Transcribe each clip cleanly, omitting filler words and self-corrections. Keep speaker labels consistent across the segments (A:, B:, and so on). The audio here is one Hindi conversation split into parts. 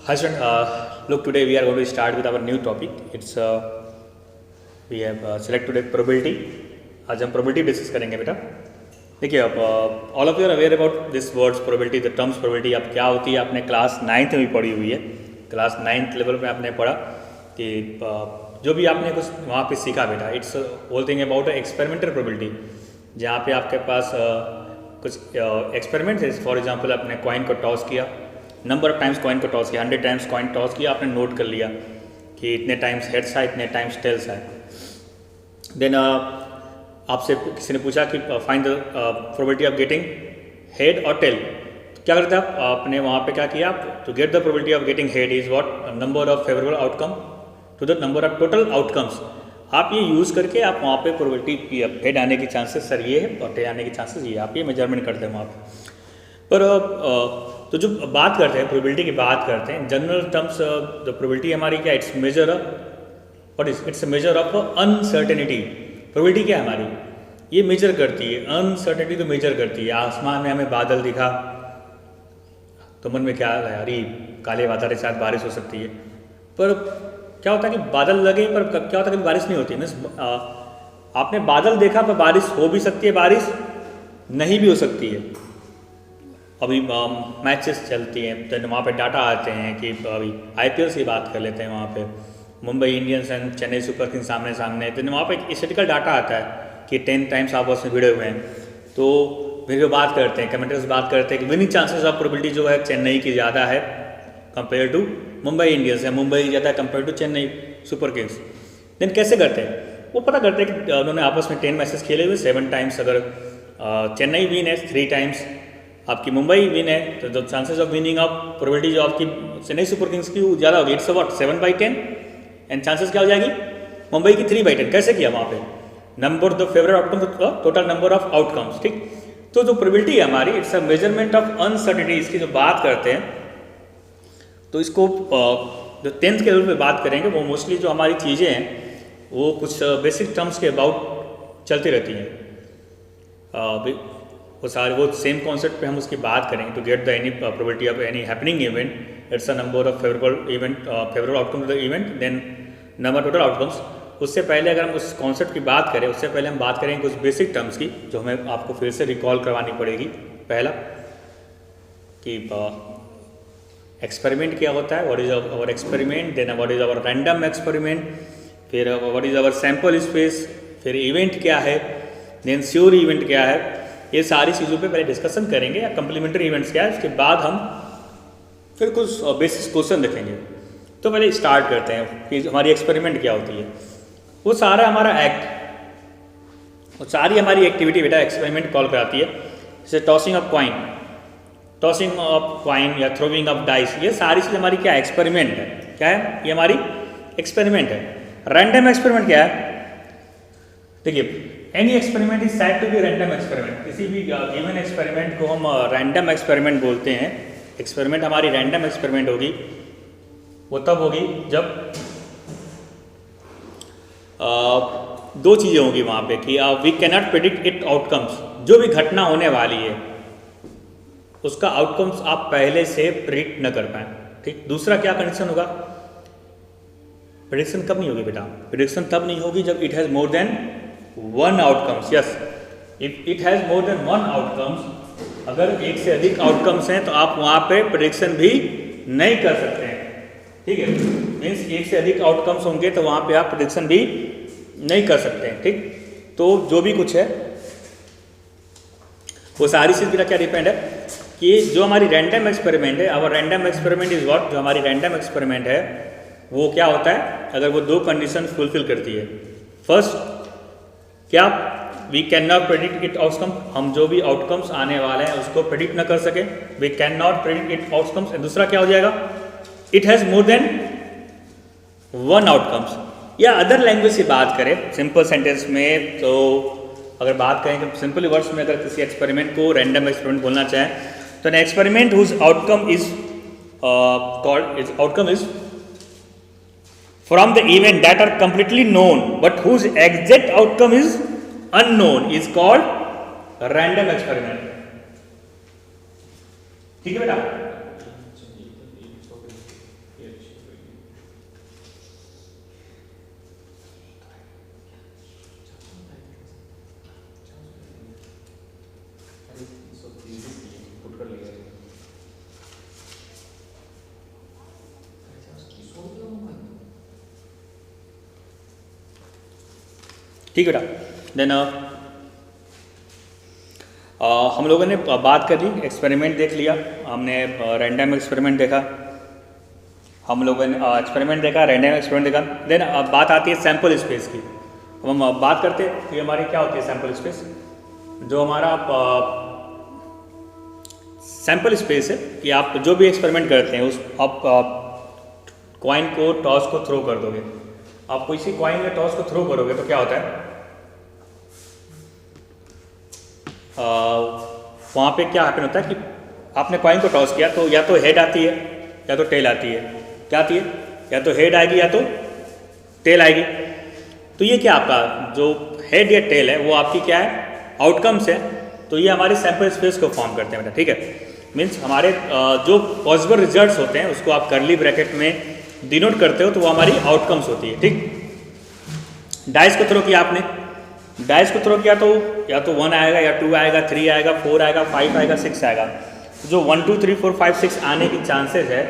A: Hi student, look, today we are going to start with our new topic. It's we have selected a probability. आज हम probability डिस्कस करेंगे बेटा. देखिए अब all of you are aware about this words probability, the terms probability अब क्या होती है आपने क्लास 9th में भी पढ़ी हुई है. क्लास 9th लेवल में आपने पढ़ा कि जो भी आपने कुछ वहाँ पे सीखा बेटा, it's whole thing about experimental probability, जहाँ पे आपके पास कुछ एक्सपेरिमेंट है. फॉर एग्जांपल आपने कॉइन को टॉस किया, नंबर ऑफ टाइम्स कॉइन को टॉस किया, 100 टाइम्स कॉइन टॉस किया, आपने नोट कर लिया कि इतने टाइम्स हेड्स है, इतने टाइम्स टेल्स है. देन आपसे किसी ने पूछा कि find the probability of getting head और टेल. क्या करते हैं आपने वहाँ पे क्या किया, to get the probability of getting head is what, number of favourable outcome to the number of total outcomes. आप ये यूज़ करके आप वहाँ पे प्रोबेबिलिटी की हेड आने की चांसेस सर ये है और टेल आने की चांसेस ये, आप ये मेजरमेंट करते हैं वहाँ पर. तो जो बात करते हैं प्रोबेबिलिटी की बात करते हैं जनरल टर्म्स, द प्रोबेबिलिटी हमारी क्या, it's measure what is its measure of uncertainty. Probability क्या है हमारी, ये मेजर करती है अनसर्टेनिटी, तो मेजर करती है. आसमान में हमें बादल दिखा तो मन में क्या आया, अरे काले बादल के साथ बारिश हो सकती है, पर क्या होता है कि बादल लगे पर क्या होता है कि बारिश नहीं होती. मीन्स आपने बादल देखा पर बारिश हो भी सकती है, बारिश नहीं भी हो सकती है. अभी मैचेस चलती हैं तो वहाँ पे डाटा आते हैं कि अभी IPL की बात कर लेते हैं, वहाँ पे Mumbai Indians and Chennai Super Kings सामने सामने, तो वहाँ पे एक स्टैटिस्टिकल डाटा आता है कि 10 टाइम्स आपस में भिड़े हुए हैं. तो फिर बात करते हैं, कमेंटर्स बात करते हैं कि विनिंग चांसेस ऑफ प्रोबेबिलिटी जो है चेन्नई की ज़्यादा है कंपेयर टू मुंबई इंडियंस, है मुंबई ज़्यादा है compare to Chennai Super Kings. Then कैसे करते हैं, वो पता करते हैं कि उन्होंने आपस में 10 मैचेस खेले हुए, 7 टाइम्स अगर चेन्नई विन है, 3 टाइम्स आपकी मुंबई विन है, तो the chances of winning of probability जो आपकी चेन्नई सुपर किंग्स की ज़्यादा होगी. इट्स व्हाट 7/10 एंड चांसेस क्या हो जाएगी मुंबई की 3/10. कैसे किया वहाँ पे, number the favourite outcome total number of outcomes. ठीक, तो जो प्रोबेबिलिटी है हमारी, it's a measurement of uncertainty. इसकी जो बात करते हैं तो इसको जो 10th के लेवल पे बात करेंगे, वो मोस्टली जो हमारी चीज़ें हैं वो कुछ बेसिक टर्म्स के अबाउट चलती रहती हैं. वो सारे वो सेम कॉन्सेप्ट पे हम उसकी बात करेंगे. To get the any probability of any happening event, it's a number of favourable outcome to the event, then number total outcomes. उससे पहले अगर हम उस कॉन्सेप्ट की बात करें, उससे पहले हम बात करेंगे कुछ बेसिक टर्म्स की जो हमें आपको फिर से रिकॉल करवानी पड़ेगी. पहला कि एक्सपेरिमेंट क्या होता है, what is our experiment, then what is our random experiment, फिर what is our sample space, फिर इवेंट क्या है, देन श्योर इवेंट क्या है. ये सारी चीज़ों पे पहले डिस्कशन करेंगे, या कम्प्लीमेंट्री इवेंट्स क्या है, उसके बाद हम फिर कुछ बेसिक क्वेश्चन देखेंगे. तो पहले स्टार्ट करते हैं कि हमारी एक्सपेरिमेंट क्या होती है. वो सारा हमारा एक्ट, वो सारी हमारी एक्टिविटी बेटा एक्सपेरिमेंट कॉल कराती है. जैसे टॉसिंग ऑफ क्वाइन या थ्रोविंग ऑफ डाइस, ये सारी चीज़ हमारी क्या एक्सपेरिमेंट है. क्या है, ये हमारी एक्सपेरिमेंट है. रैंडम एक्सपेरिमेंट क्या है, देखिए any experiment is said to be random experiment. किसी भी गिवन एक्सपेरिमेंट को हम रैंडम एक्सपेरिमेंट बोलते हैं. एक्सपेरिमेंट हमारी रैंडम एक्सपेरिमेंट होगी, वो तब होगी जब दो चीज़ें होंगी वहाँ पे कि we can not predict it outcomes. जो भी घटना होने वाली है उसका आउटकम्स आप पहले से प्रेडिक्ट न कर पाएँ. ठीक, दूसरा क्या कंडीशन होगा, प्रेडिक्शन कब नहीं होगी बेटा, प्रेडिक्शन तब नहीं होगी जब it has more than one outcomes. Yes, if it has more than one outcomes, अगर एक से अधिक आउटकम्स हैं तो आप वहाँ पे प्रेडिक्शन भी नहीं कर सकते हैं. ठीक है, मीन्स एक से अधिक आउटकम्स होंगे तो वहाँ पे आप प्रेडिक्शन भी नहीं कर सकते हैं. ठीक, तो जो भी कुछ है वो सारी चीज़ मेरा क्या डिपेंड है कि जो हमारी रैंडम एक्सपेरिमेंट है, our random experiment is what, जो हमारी रैंडम एक्सपेरिमेंट है वो क्या होता है अगर वो दो कंडीशन फुलफिल करती है. फर्स्ट क्या, we can not predict it outcome, हम जो भी आउटकम्स आने वाले हैं उसको प्रेडिक्ट न कर सके, we can not predict it outcomes. दूसरा क्या हो जाएगा, it has more than one outcomes. या अदर लैंग्वेज से बात करें सिंपल सेंटेंस में, तो अगर बात करें कि सिंपल वर्ड्स में अगर किसी एक्सपेरिमेंट को रैंडम एक्सपेरिमेंट बोलना चाहें तो an experiment whose outcome is called, is outcome is from the event that are completely known but whose exact outcome is unknown is called random experiment. ठीक है बेटा, ठीक है बेटा। देन हम लोगों ने बात कर ली, एक्सपेरिमेंट देख लिया हमने, रैंडम एक्सपेरिमेंट देखा हम लोगों ने, एक्सपेरिमेंट देखा, रैंडम एक्सपेरिमेंट देखा। देन बात आती है सैम्पल स्पेस की। अब हम बात करते हैं कि हमारी क्या होती है सैम्पल स्पेस। जो हमारा सैम्पल स्पेस है कि आप जो भी एक्सपेरिमेंट करते हैं उस आप कॉइन को टॉस को थ्रो कर दोगे। आप कोई सी कॉइन में टॉस को थ्रो करोगे तो क्या होता है, वहाँ पे क्या हैपन होता है कि आपने कॉइन को टॉस किया तो या तो हेड आती है या तो टेल आती है। क्या आती है, या तो हेड आएगी या तो टेल आएगी। तो ये क्या आपका जो हेड या टेल है वो आपकी क्या है, आउटकम्स है। तो ये हमारे सैम्पल स्पेस को फॉर्म करते हैं बेटा, ठीक है। मीन्स हमारे जो पॉसिबल रिजल्ट्स होते हैं उसको आप करली ब्रैकेट में डिनोट करते हो तो वो हमारी आउटकम्स होती है, ठीक। डाइस को थ्रो किया आपने, डाइस को थ्रो किया तो या तो 1 आएगा या 2 आएगा, 3 आएगा, 4 आएगा, 5 आएगा, 6 आएगा। जो 1 2 3 4 5 6 आने की चांसेस है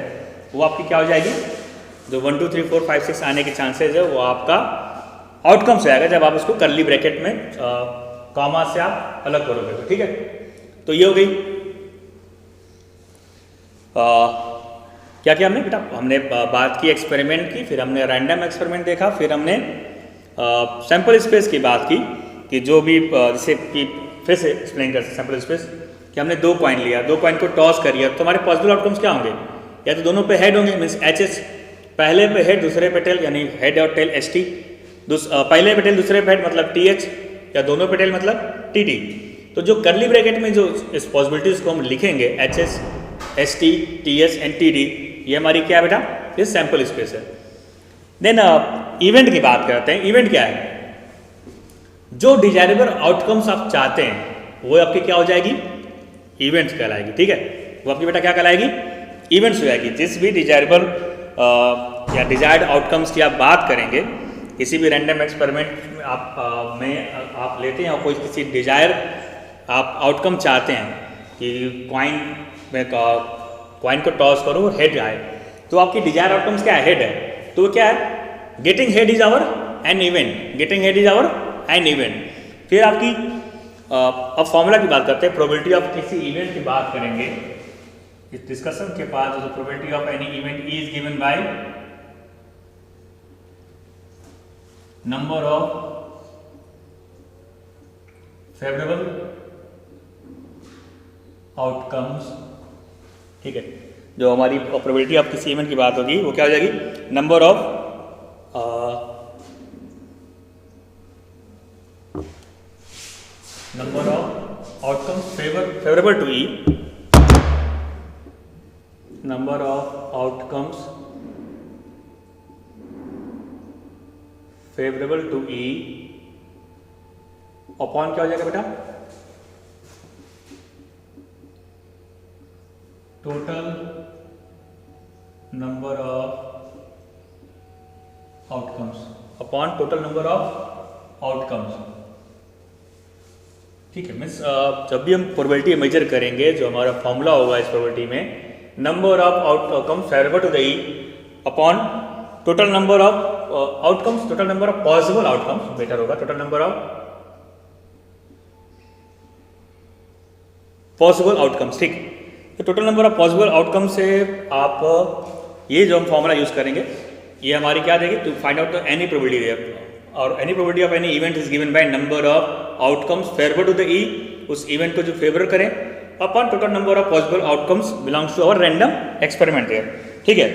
A: वो आपकी क्या हो जाएगी, जो 1 2 3 4 5 6 आने की चांसेस है वो आपका आउटकम्स आएगा जब आप उसको करली ब्रैकेट में कॉमा से आप अलग करोगे तो, ठीक है। तो ये हो गई क्या किया हमने बेटा, हमने बात की एक्सपेरिमेंट की, फिर हमने रैंडम एक्सपेरिमेंट देखा, फिर हमने सैम्पल स्पेस की बात की कि जो भी जैसे कि फिर से एक्सप्लेन कर सैम्पल स्पेस कि हमने 2 कॉइन लिया, 2 कॉइन को टॉस करिए तो हमारे पॉसिबल आउटकम्स क्या होंगे, या तो दोनों पे हेड होंगे मीन्स एच, पहले पे हेड दूसरे पे टेल यानी हेड और टेल एच टी, पहले पे टेल दूसरे पे हेड मतलब टी एच, या दोनों पे टेल मतलब टी टी। तो जो करली ब्रैकेट में जो इस पॉसिबिलिटीज को हम लिखेंगे H S S T T S and T D, ये हमारी क्या है बेटा, ये सैम्पल स्पेस है। देन इवेंट की बात करते हैं। इवेंट क्या है, जो डिजायरेबल आउटकम्स आप चाहते हैं वो आपकी क्या हो जाएगी, इवेंट्स कहलाएगी, ठीक है। वो आपकी बेटा क्या कहलाएगी, इवेंट्स हो जाएगी। जिस भी डिजायरेबल या डिजायर्ड आउटकम्स की आप बात करेंगे किसी भी रैंडम एक्सपेरिमेंट में आप लेते हैं और कोई किसी डिजायर आप आउटकम चाहते हैं कि कॉइन को टॉस करो हेड आए, तो आपकी डिजायर आउटकम्स क्या है, हेड है। तो क्या है, getting head is our an event, getting head is our an event. फिर आपकी अब फॉर्मूला की बात करते हैं, प्रोबेबिलिटी ऑफ किसी इवेंट की बात करेंगे इस डिस्कशन के बाद। जो probability of any event is given by number of favourable outcomes, ठीक है। जो हमारी प्रोबेबिलिटी ऑफ किसी इवेंट की बात होगी वो क्या हो जाएगी, number of outcomes favourable to E, number of outcomes favourable to E upon क्या हो जाएगा बेटा, total number of outcomes upon total number of outcomes, ठीक है। मीन्स जब भी हम प्रोबेबिलिटी मेजर करेंगे जो हमारा फॉर्मूला होगा इस प्रोबेबिलिटी में, number of outcomes favourable to the E upon total number of outcomes, total number of possible outcomes better होगा, total number of possible outcomes, ठीक। तो total number of possible outcome से आप ये जो हम फॉर्मूला यूज करेंगे ये हमारी क्या देगी, to find out the any probability, और any probability of any event is given by number of outcomes favourable to the E, उस इवेंट को जो फेवर करें, upon total number of possible outcomes belongs to our random experiment है, ठीक है।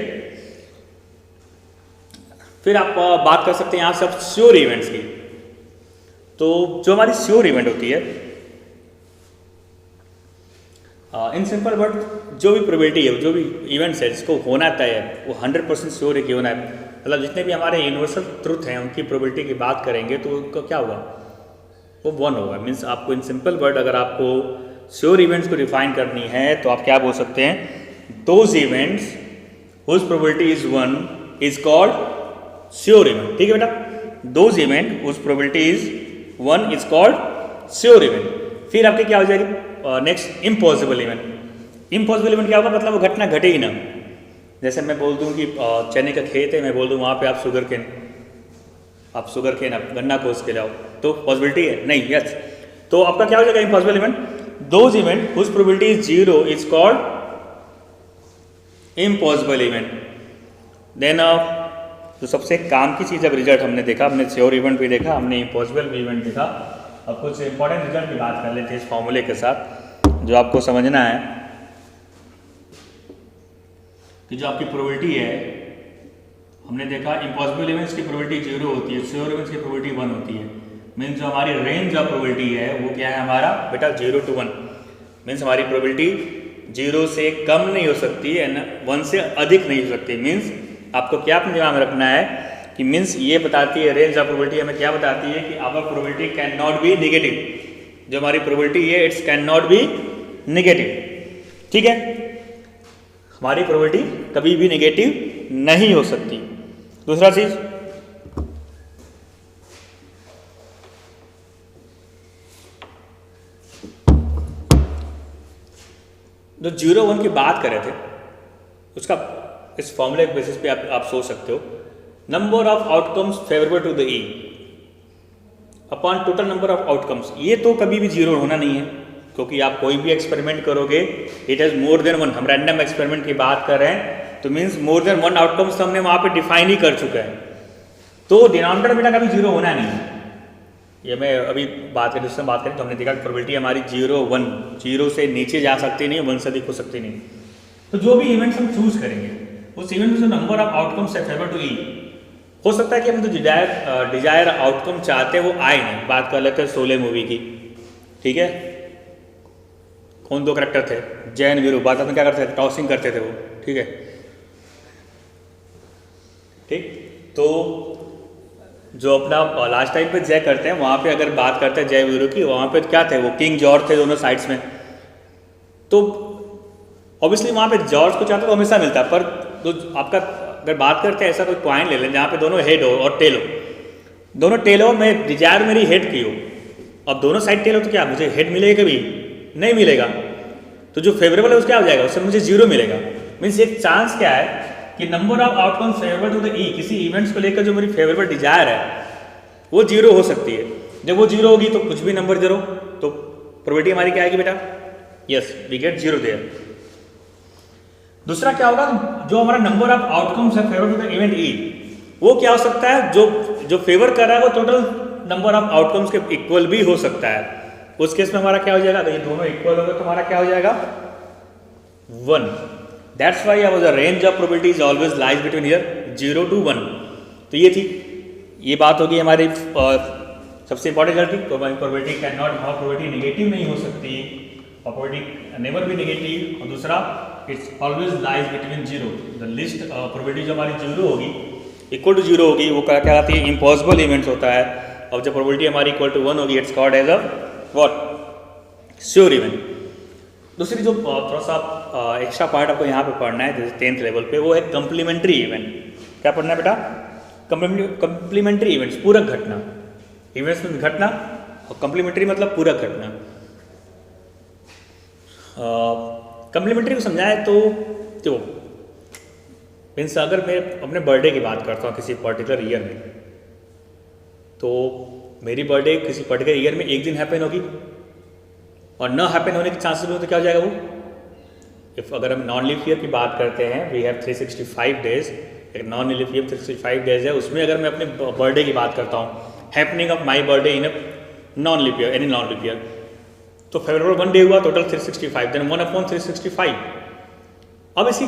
A: फिर आप बात कर सकते हैं यहाँ से आप श्योर इवेंट्स की। तो जो हमारी श्योर इवेंट होती है इन सिंपल वर्ड, जो भी प्रोबेबिलिटी है, जो भी इवेंट्स है जिसको होना तय है वो 100% श्योर है कि होना है। मतलब जितने भी हमारे यूनिवर्सल ट्रुथ हैं उनकी प्रोबेबिलिटी की बात करेंगे तो उनका क्या होगा, वो 1 होगा। मीन्स आपको इन सिंपल वर्ड अगर आपको श्योर इवेंट्स को डिफाइन करनी है तो आप क्या बोल सकते हैं, those events whose probability is 1 is called sure event, ठीक है बेटा। Those event whose probability is 1 is called sure event. फिर आपके क्या हो जाएगी next, impossible event. Impossible event क्या होगा, मतलब वो घटना घटे ही ना। जैसे मैं बोल दूं कि चने का खेत है, मैं बोल दूं वहाँ पे आप शुगर केन आप शुगर केन आप गन्ना कोस के लाओ तो पॉसिबिलिटी है नहीं, यस। तो आपका क्या हो जाएगा impossible event, those event whose probability is zero is called impossible event. Then जो सबसे काम की चीज़, अब रिजल्ट हमने देखा, हमने श्योर इवेंट भी देखा, हमने इम्पॉसिबल भी इवेंट देखा, अब कुछ इंपॉर्टेंट रिजल्ट की बात कर लेते हैं इस फॉर्मूले के साथ जो आपको समझना है कि जो आपकी प्रोबेबिलिटी है, हमने देखा इम्पॉसिबल इवेंट्स की प्रोबेबिलिटी 0 होती है, श्योर इवेंट्स की प्रोबेबिलिटी 1 होती है। मीन्स जो हमारी रेंज ऑफ प्रोबेबिलिटी है वो क्या है हमारा बेटा 0 to 1। मीन्स हमारी प्रोबेबिलिटी 0 से कम नहीं हो सकती है, 1 से अधिक नहीं हो सकती। मीन्स आपको क्या अपने दिमाग में रखना है कि मीन्स ये बताती है रेंज ऑफ प्रोबेबिलिटी हमें क्या बताती है कि our probability can not be negative. जो हमारी प्रोबेबिलिटी है it's can not be negative, ठीक है। हमारी प्रोबेबिलिटी कभी भी नेगेटिव नहीं हो सकती। दूसरा चीज, जो 0-1 की बात कर रहे थे उसका इस फॉर्मूले के बेसिस पे आप सोच सकते हो, number of outcomes favourable to the E upon total number of outcomes. ये तो कभी भी 0 होना नहीं है क्योंकि आप कोई भी एक्सपेरिमेंट करोगे इट हैज मोर देन 1। हम रैंडम एक्सपेरिमेंट की बात कर रहे हैं तो मीन्स मोर देन 1 आउटकम्स तो हमने वहां पे डिफाइन ही कर चुका है, तो डिनोमिनेटर बेटा कभी 0 होना नहीं है। ये मैं अभी बात करें उससे बात करें तो हमने देखा कि प्रोबेबिलिटी हमारी 0-1, 0 से नीचे जा सकती नहीं, 1 से अधिक हो सकती नहीं। तो जो भी इवेंट्स हम चूज करेंगे उस इवेंट में जो नंबर ऑफ आउटकम्स है फेवर टू ई, हो सकता है कि हम जो डिजायर आउटकम चाहते हैं वो आए नहीं। बात कर लेते हैं शोले मूवी की, ठीक है। कौन दो करेक्टर थे, जैन वीरू, बात में क्या करते थे, टॉसिंग करते थे वो, ठीक है, ठीक। तो जो अपना लास्ट टाइम पे जय करते हैं वहाँ पे अगर बात करते हैं जय वीरू की, वहाँ पे क्या थे वो किंग जॉर्ज थे दोनों साइड्स में। तो ऑब्वियसली वहाँ पे जॉर्ज को चाहते तो हमेशा मिलता है, पर तो आपका अगर बात करते हैं ऐसा कोई पॉइंट ले लें जहाँ पे दोनों हेड हो और टेल हो, दोनों टेल हो, मैं डिजायर मेरी हेड की हो, अब दोनों साइड टेल हो तो क्या मुझे हेड मिलेगा, कभी नहीं मिलेगा। तो जो फेवरेबल है उसका क्या हो जाएगा, उससे मुझे 0 मिलेगा। मीन्स एक चांस क्या है कि number of outcome favourable to the E, किसी इवेंट्स को लेकर जो मेरी फेवरेबल डिजायर है वो 0 हो सकती है। जब वो 0 होगी तो कुछ भी नंबर 0, तो प्रोबेबिलिटी हमारी क्या आएगी बेटा, यस वी गेट 0 देयर। दूसरा क्या होगा, जो हमारा नंबर ऑफ आउटकम्स है favour to the event E, वो क्या हो सकता है, जो फेवर कर रहा है वो टोटल नंबर ऑफ आउटकम्स के इक्वल भी हो सकता है। उस केस में हमारा क्या हो जाएगा, ये दोनों इक्वल हो गए तो हमारा क्या हो जाएगा 1। That's why our the range of probabilities always lies between here 0 to 1। तो ये थी, ये बात होगी हमारी सबसे इंपॉर्टेंट गलती। तो हमारी प्रोबेबिलिटी कैन नॉट, हमारी प्रोबेबिलिटी नेगेटिव नहीं हो सकती, प्रोबेबिलिटी नेवर भी नेगेटिव। और दूसरा it's always lies between 0। The list probability जो हमारी 0 होगी, इक्वल टू 0 होगी, वो क्या कहलाती है, इम्पॉसिबल इवेंट्स होता है। और जब प्रोबेबिलिटी हमारी इक्वल टू 1 होगी it's called as a what, sure event. दूसरी जो थोड़ा सा एक्स्ट्रा पार्ट आपको यहाँ पे पढ़ना है जैसे 10th लेवल पे, वो है कंप्लीमेंट्री इवेंट। क्या पढ़ना है बेटा, कंप्लीमेंट्री इवेंट्स, पूरक घटना। इवेंट्स में घटना और कंप्लीमेंट्री मतलब पूरक घटना। कंप्लीमेंट्री को समझाए तो मीन्स अगर मैं अपने बर्थडे की बात करता हूँ किसी पर्टिकुलर ईयर में, तो मेरी बर्थडे किसी पर्टिकुलर ईयर में एक दिन हैपन होगी और न हैपन होने के चांसेस में, तो क्या हो जाएगा वो, इफ अगर हम नॉन लीफ ईयर की बात करते हैं, वी हैव 365 डेज, एक नॉन लीफ ईयर 365 डेज है, उसमें अगर मैं अपने बर्थडे की बात करता हूँ, happening of my birthday in a non leaf year, any non leaf year, तो फेवरेबल 1 डे हुआ, टोटल 365, देन 1/365। अब इसी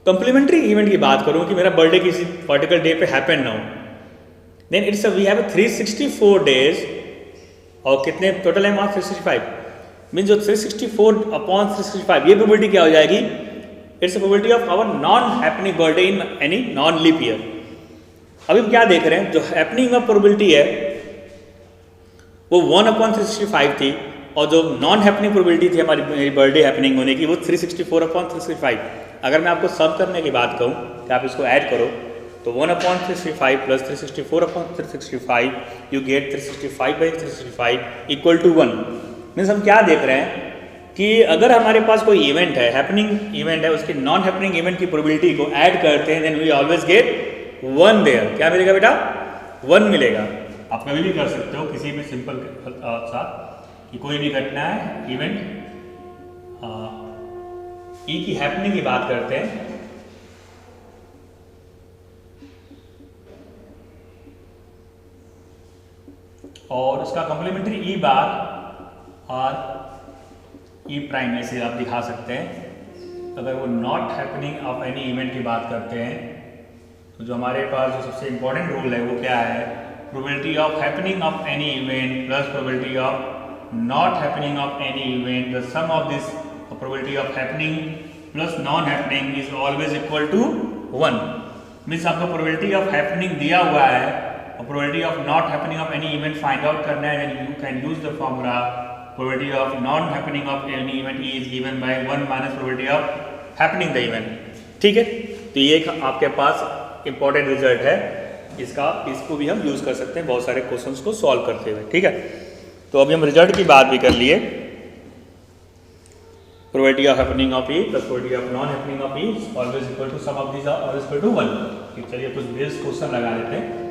A: कंप्लीमेंट्री इवेंट की बात करूँ कि मेरा बर्थडे किसी पर्टिकुलर डे पे हैपन ना हो, then it's we have 364 days और कितने टोटल है वहाँ 365, मीन जो 364/365 ये प्रोबेबिलिटी क्या हो जाएगी, it's probability of our non happening birthday in any non leap year. अभी हम क्या देख रहे हैं, जो हैपनिंग ऑफ प्रोबेबिलिटी है वो 1/365 थी और जो नॉन हैपनिंग प्रोबेबिलिटी थी हमारी बर्थडे हैपनिंग होने की वो 364/365। अगर मैं आपको सब करने की बात कहूँ कि आप इसको ऐड करो तो 1/365 plus 364/365 you get 365/365 equal to 1। Means हम क्या देख रहे हैं कि अगर हमारे पास कोई इवेंट है, हैपनिंग इवेंट है, उसके नॉन हैपनिंग इवेंट की प्रोबेबिलिटी को ऐड करते हैं, then we always get 1 there. क्या मिलेगा बेटा 1 मिलेगा। आप कभी भी कर सकते हो किसी भी सिंपल साथ कि कोई भी घटना है, इवेंट ई की हैपनिंग की बात करते हैं, और उसका कॉम्प्लीमेंट्री ई बार और ई प्राइम ऐसे आप दिखा सकते हैं। अगर वो not happening of any event की बात करते हैं तो जो हमारे पास जो सबसे इंपॉर्टेंट रूल है वो क्या है, probability of happening of any event plus probability of not happening of any event, the sum of this probability of happening plus non happening is always equal to 1। Means आपको प्रोबेबिलिटी ऑफ हैपनिंग दिया हुआ है और probability of not happening of any event find out करना है, then you can use the formula probability of non happening of any event is given by 1 minus probability of happening the event. ठीक है, तो ये एक आपके पास इंपॉर्टेंट रिजल्ट है, इसको भी हम यूज कर सकते हैं बहुत सारे क्वेश्चंस को सॉल्व करते हुए। ठीक है, तो अभी हम रिजल्ट की बात भी कर लिए। Probability of happening of E plus probability of non happening of E always equal to sum of these are always equal to 1। चलिए कुछ बेस क्वेश्चन लगा लेते हैं।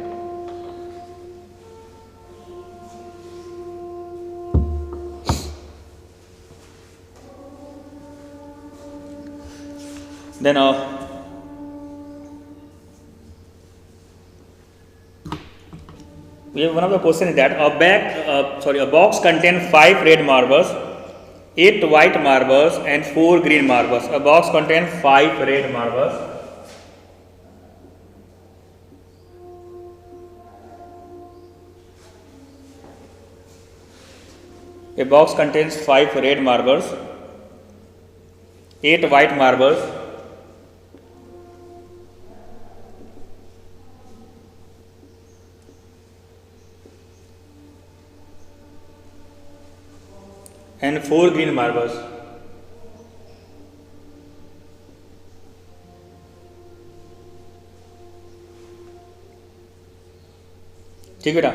A: Then we have one of the question is that a box contains 5 red marbles, 8 white marbles and 4 green marbles. A box contains 5 red marbles. A box contains 5 red marbles, 8 white marbles, and 4 green marbles. ठीक बेटा,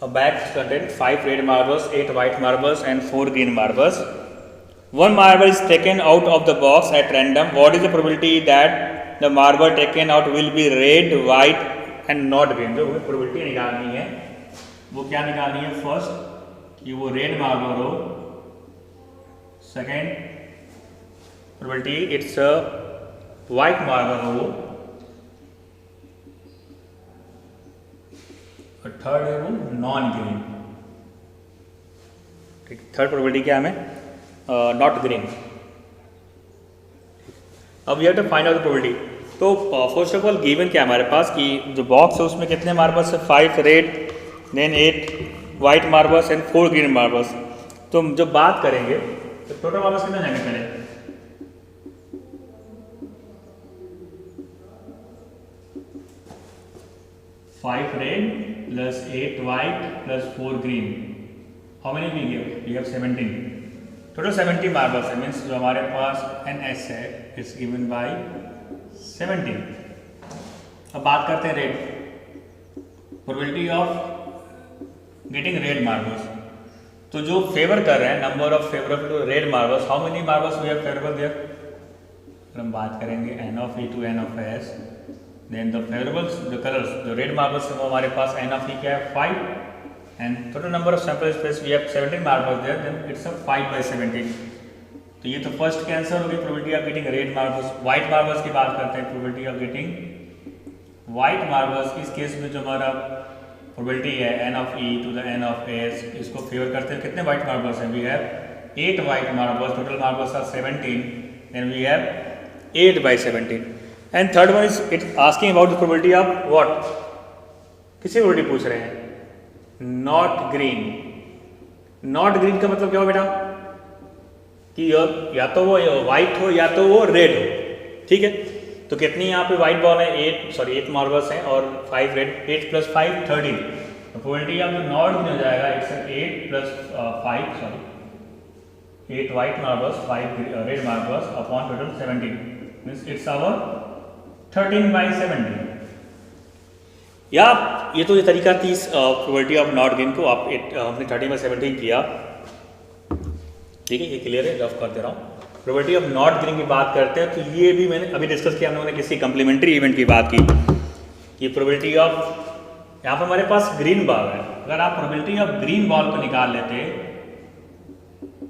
A: a bag contains 5 red marbles, 8 white marbles and 4 green marbles. One marble is taken out of the box at random. What is the probability that the marble taken out will be red, white and not green? जो probability निकालनी है वो क्या निकालनी है, फर्स्ट कि वो रेड मार्बल हो, second probability it's white marble हो, और थर्ड है वो नॉन ग्रीन। ठीक, थर्ड प्रोबेबिलिटी क्या हमें, नॉट ग्रीन। अब we have to find out the probability. तो फर्स्ट ऑफ ऑल गिवन क्या हमारे पास कि जो बॉक्स है उसमें कितने मार्बल्स है, 5 red, then 8 white marbles and 4 green marbles. तो जब बात करेंगे तो टोटल मार्बल्स कितने जाएंगे पहले, 5 red plus 8 white plus 4 green, how many we give, we have 17, total 70 marbles है। मीन्स जो हमारे पास एन एस है इट्स गिवन बाय 17। अब बात करते हैं red, probability of getting red marbles. तो जो फेवर कर रहे हैं, number of favourable to red marbles, how many marbles we have favourable there. अगर हम बात करेंगे n of E to N of S, then the favourables the colours, जो रेड मार्बल्स है वो हमारे पास एन ऑफ ई क्या है 5 and total number of sample space we have 17 marbles there, then it's 5/17। तो ये तो फर्स्ट के आंसर हो गई, probability of getting red marbles. White marbles की बात करते हैं, probability of getting white marbles. इस केस में जो हमारा प्रोबेबिलिटी है n of E to the n of S, इसको फेवर करते हैं। कितने वाइट मार्बल्स हैं, we have 8 white marbles, total marbles are 17 and we have 8/17। And third one is it asking about the probability of what, किसी प्रोबेबिलिटी पूछ रहे हैं, नॉट ग्रीन। नॉट ग्रीन का मतलब क्या हो बेटा कि या तो वो वाइट हो या तो वो रेड हो। ठीक है, तो कितनी यहाँ पे वाइट बॉल है, 8 मार्बल्स हैं और 5 रेड, 8 + 5 13। तो प्रोबेबिलिटी ऑफ नॉट ग्रीन हो जाएगा it's 8 white marbles 5 red marbles upon total 17, means it's our 13/17। या ये तो ये तरीका थी इस प्रोबेबिलिटी ऑफ नॉट ग्रीन को हमने 13/17 किया। ठीक है, ये क्लियर है, रफ कर दे रहा हूँ। प्रोबेबिलिटी ऑफ नॉट ग्रीन की बात करते हैं तो ये भी मैंने अभी डिस्कस किया हम लोगों ने किसी कंप्लीमेंट्री इवेंट की बात की कि प्रोबेबिलिटी ऑफ, यहाँ पर हमारे पास ग्रीन बॉल है, अगर आप प्रोबेबिलिटी ऑफ ग्रीन बॉल को निकाल लेते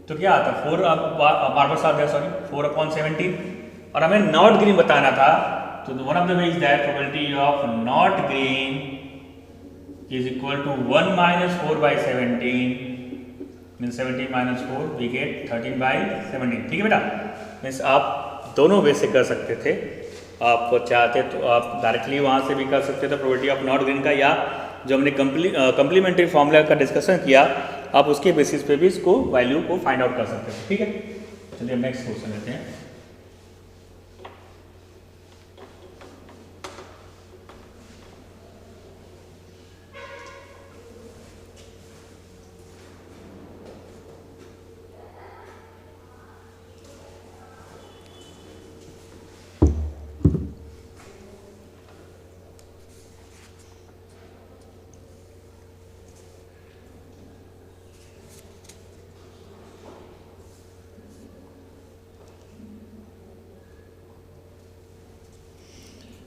A: तो क्या आता, 4 बार साथ है, सॉरी 4/17, और हमें नॉट ग्रीन बताना था तो one of the way is that probability of not green is equal to 1 - 4/17 means 17 - 4 we get 13/17। ठीक है बेटा, मीन्स आप दोनों वे से कर सकते थे, आप चाहते तो आप डायरेक्टली वहाँ से भी कर सकते थे प्रोबेबिलिटी ऑफ नॉट ग्रीन का, या जो हमने कंप्लीमेंट्री फॉर्मूला का डिस्कशन किया आप उसके बेसिस पे भी इसको वैल्यू को फाइंड आउट कर सकते थे। ठीक है, चलिए नेक्स्ट क्वेश्चन लेते हैं।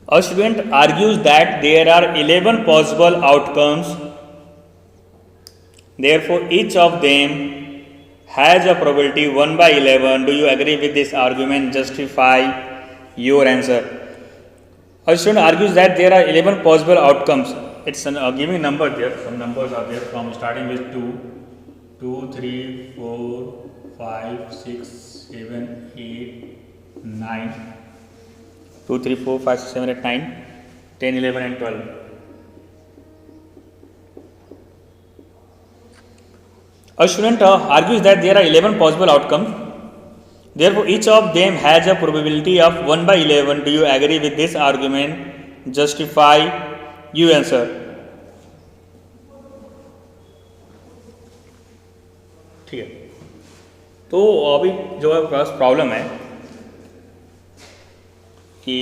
A: A student argues that there are 11 possible outcomes, therefore each of them has a probability 1/11. Do you agree with this argument? Justify your answer. A student argues that there are 11 possible outcomes. It's giving a number there. Some numbers are there from starting with 2, 3, 4, 5, 6, 7, 8, 9. 2, 3, 4, 5, 6, 7, 8, 9, 10, 11 and 12. A student argues that there are 11 possible outcomes, therefore each of them has a probability of 1/11. Do you agree with this argument? Justify your answer. ठीक है, तो अभी जो है प्रॉब्लम है कि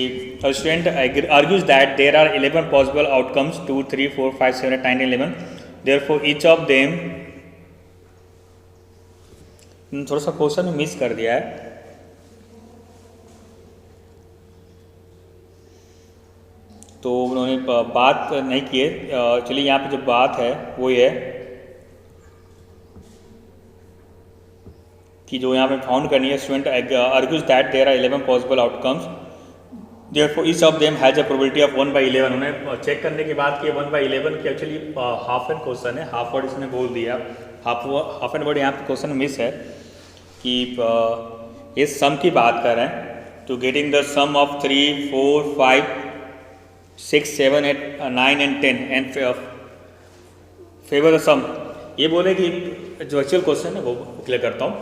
A: a student argues that there are 11 possible outcomes, 2, 3, 4, 5, 7, 8, 9, 11. Therefore each of them, थोड़ा सा क्वेश्चन मिस कर दिया है, तो उन्होंने बात नहीं की है। चलिए यहाँ पे जो बात है वो ये है कि जो यहाँ पे फाउंड करनी है, student argues that there are 11 possible outcomes, therefore each of them has a probability of 1/11. उन्हें चेक करने के बाद कि 1/11 की एक्चुअली हाफ एंड क्वेश्चन है, हाफ वर्ड इसने बोल दिया, हाफ एंड वर्ड यहाँ पे क्वेश्चन मिस है कि ये सम की बात कर रहे हैं, तो getting the sum of 3, 4, 5, 6, 7, 8, 9 and 10 and favour the sum. ये बोले कि जो एक्चुअल क्वेश्चन है वो क्लियर करता हूँ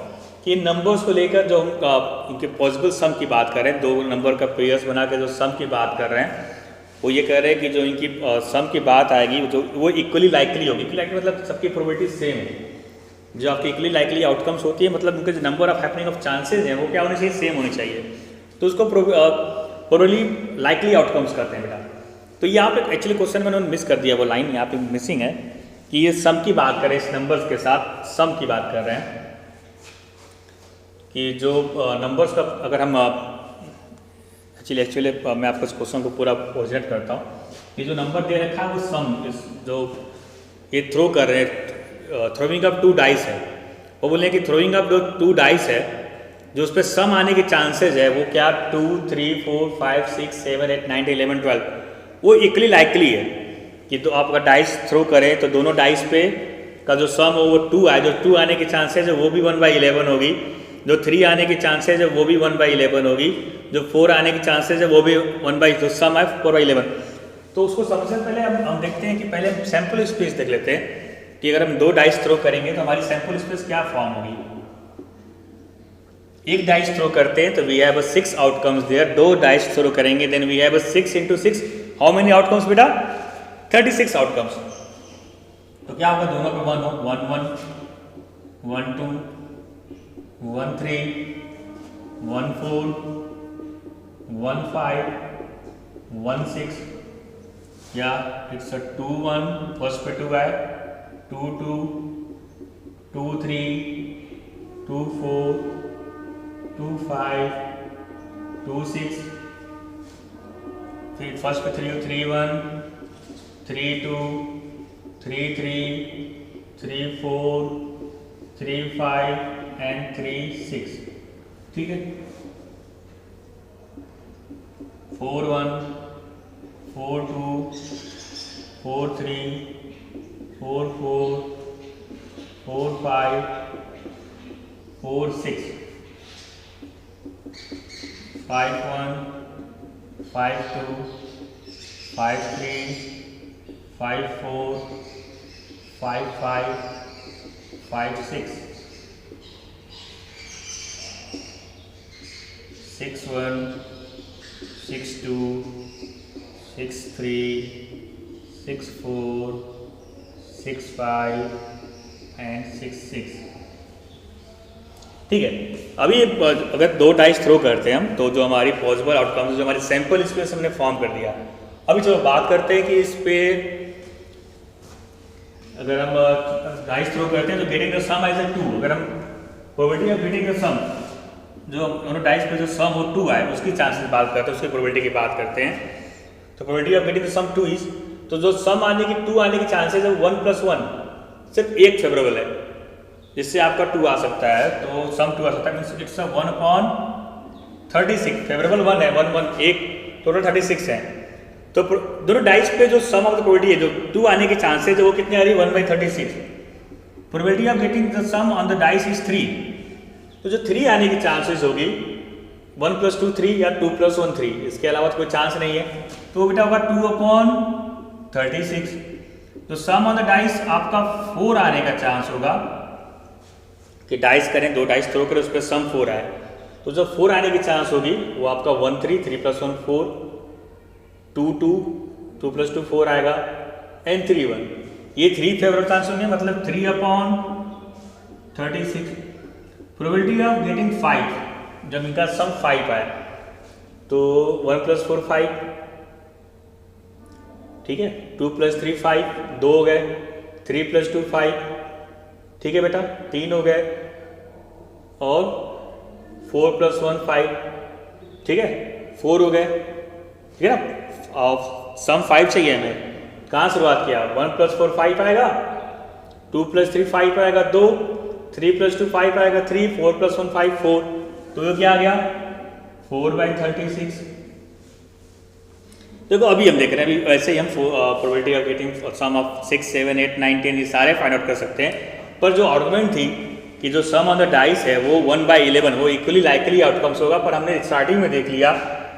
A: कि नंबर्स को लेकर जो हम इनके पॉसिबल सम की बात कर रहे हैं, दो नंबर का पेयर्स बना के जो सम की बात कर रहे हैं, वो ये कह रहे हैं कि जो इनकी सम की बात आएगी जो वो इक्वली लाइकली होगी। इक्वली लाइकली मतलब सबकी प्रोबेबिलिटी सेम है, जो आपकी इक्वली लाइकली आउटकम्स होती है मतलब उनके जो number of happening of chances हैं वो क्या होने चाहिए, सेम होने चाहिए, तो उसको प्रोबेबली लाइकली आउटकम्स कहते हैं बेटा। तो ये आप एक्चुअली क्वेश्चन में उन्होंने मिस कर दिया, वो लाइन यहाँ पे मिसिंग है कि ये सम की बात करें, इस नंबर्स के साथ सम की बात कर रहे हैं कि जो नंबर्स का अगर हम एक्चुअली मैं आपको इस क्वेश्चन को पूरा प्रेजेंट करता हूँ। ये जो नंबर दे रखा है वो सम, इस जो ये थ्रो कर रहे हैं, थ्रोइंग अप 2 डाइस है, वो बोले कि थ्रोइंग अप जो 2 डाइस है जो उस पर सम आने के चांसेज है वो क्या 2, 3, 4, 5, 6, 7, 8, 9, 10, 11, 12 वो इक्वली लाइकली है कि तो आप अगर डाइस थ्रो करें तो दोनों डाइस पे का जो सम हो वो 2 आए, जो 2 आने के चांसेज है वो भी 1/11 होगी, जो 3 आने की चांसेज है वो भी 1/11 होगी, जो 4 आने की चांसेज है वो भी 1/, तो सम है 4/11। तो उसको सबसे पहले हम देखते हैं कि पहले हम सैम्पल स्पेस देख लेते हैं कि अगर हम 2 डाइस थ्रो करेंगे तो हमारी सैम्पल स्पेस क्या फॉर्म होगी। एक डाइस थ्रो करते हैं तो we have 6 outcomes there, 2 dice throw करेंगे then we have 6 × 6, how many outcomes बेटा, 36 आउटकम्स। तो क्या होगा, दोनों पे 1 हो, 1 1, 1 2, 1 3, 1 4, 1 5, 1 6, या इट्स 2 1, फर्स्ट पे 2 है, 2 2, 2 3, 2 4, 2 5 2 6, फिर फर्स्ट पे 3 1 3 2 3 3 3 4 3 5 एंड 3 6, ठीक है। 4 1 4 2 4 3 4 4 4 5 4 6 5 1 5 2 5 3 5 4 5 5 5 6 6 1 6 2 6 3 6 4 6 5 एंड 6 6, ठीक है। अभी अगर 2 डाइस थ्रो करते हैं हम तो जो हमारी पॉसिबल आउटकम्स, जो हमारी सैंपल स्पेस हमने फॉर्म कर दिया। अभी चलो बात करते हैं कि इस पे अगर हम डाइस थ्रो करते हैं तो getting the sum as a 2, अगर हम probability of getting the sum, जो दोनों डाइस पे जो सम हो 2 आए उसकी चांसेस बात करते हैं, उसकी प्रोबेबिलिटी की बात करते हैं। तो probability of getting the sum 2 is, तो जो सम आने की 2 आने की चांसेस है 1 + 1, सिर्फ एक फेवरेबल है जिससे आपका 2 आ सकता है, तो सम 2 आ सकता है, मीन्स इट्स 1/36, फेवरेबल 1 है, 1 1 1, टोटल 36 है। तो दोनों डाइस पे जो सम ऑफ द प्रोबेबिलिटी है, जो 2 आने की चांसेस है वो कितनी आ रही है 1/36। Probability of getting the sum on the dice is 3, तो जो 3 आने की चांसेस होगी 1 + 2 3 या 2 + 1 3, इसके अलावा तो कोई चांस नहीं है, तो बेटा होगा 2/36। तो सम ऑन द डाइस आपका 4 आने का चांस होगा कि डाइस करें, 2 डाइस थ्रो करें, उस पर सम 4 आए, तो जो 4 आने की चांस होगी वो आपका 1 3 3 + 1 4 2 2 2 + 2 4 आएगा एंड 3 1, ये 3 फेवरेबल चांस होंगे, मतलब 3/36। प्रोबेबिलिटी ऑफ गेटिंग 5, जब इनका सम 5 आए तो 1 + 4 5, ठीक है, 2 + 3 5, 2 हो गए, 3 + 2 5, ठीक है बेटा 3 हो गए, और 4 + 1 5, ठीक है 4 हो गए, ठीक है ना। और सम 5 चाहिए हमें, कहाँ शुरुआत किया, 1 + 4 5 आएगा, 2 + 3 5 आएगा 2, 3 + 2 5 आएगा 3, 4 + 1 5 4, तो ये क्या आ गया 4/36। देखो अभी हम देख रहे हैं, अभी वैसे ही हम probability of getting sum of 6 7 8 9 10 ये सारे फाइंड आउट कर सकते हैं, पर जो आर्गुमेंट थी कि जो सम ऑन द डाइस है वो 1/11 वो इक्वली लाइकली आउटकम्स होगा, पर हमने स्टार्टिंग में देख लिया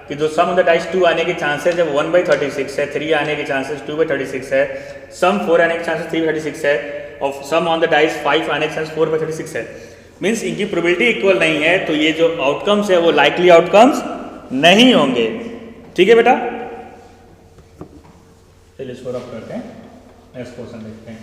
A: कि जो सम ऑन द डाइस 2 आने के चांसेस है 1/36 है, 3 आने के चांसेस 2/36 है, सम 4 आने के चांसेस 3/36 है, और सम ऑन द डाइस 5 आने के चांसेस 4/36 है। मीन्स इनकी प्रोबेबिलिटी इक्वल नहीं है, तो ये जो आउटकम्स है वो लाइकली आउटकम्स नहीं होंगे, ठीक है बेटा। चलिए इसको रब करते हैं, नेक्स्ट क्वेश्चन देखते हैं।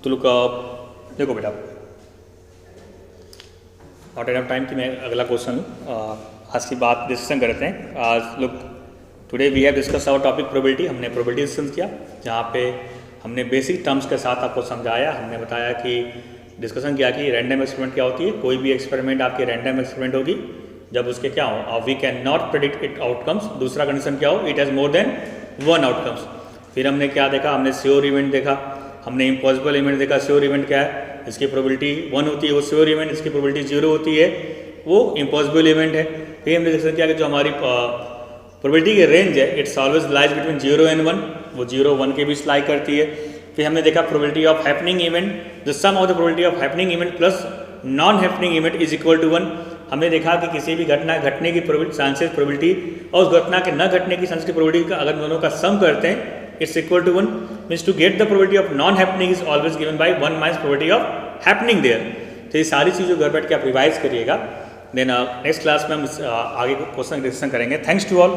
A: तो लुक देखो बेटा, नॉट एनफ टाइम कि मैं अगला क्वेश्चन लूँ, आज की बात डिस्कशन करते हैं। आज look today we have discuss our topic probability, हमने प्रोबेबिलिटी डिस्कस किया, जहाँ पे हमने बेसिक टर्म्स के साथ आपको समझाया, हमने बताया कि डिस्कशन किया कि रैंडम एक्सपेरिमेंट क्या होती है, कोई भी एक्सपेरिमेंट आपकी रैंडम एक्सपेरिमेंट होगी जब उसके क्या हो, we can not predict it outcomes, दूसरा कंडीशन क्या हो, it has more than 1 outcomes. फिर हमने क्या देखा, हमने श्योर इवेंट देखा, हमने इम्पॉसिबल इवेंट देखा। श्योर इवेंट क्या है, इसकी प्रोबेबिलिटी 1 होती है वो श्योर इवेंट, इसकी प्रोबेबिलिटी 0 होती है वो इम्पॉसिबल इवेंट है। फिर हमने डिस्कस किया कि जो हमारी प्रोबेबिलिटी की रेंज है it's always lies between 0 and 1, वो 0 1 के बीच लाई करती है। फिर हमने देखा probability of happening event, the sum of the probability of happening event plus non happening event is equal to 1। हमने देखा कि किसी भी घटना घटने की चांसेस प्रोबेबिलिटी और उस घटना के न घटने की चांसेस की प्रोबेबिलिटी का अगर दोनों का सम करते हैं it's equal to 1। Means to get the probability of non happening is always given by 1 minus probability of happening there. तो ये सारी चीज़ों घर बैठ के आप रिवाइज करिएगा, देन नेक्स्ट क्लास में हम आगे क्वेश्चन डिस्कशन करेंगे। Thanks to all.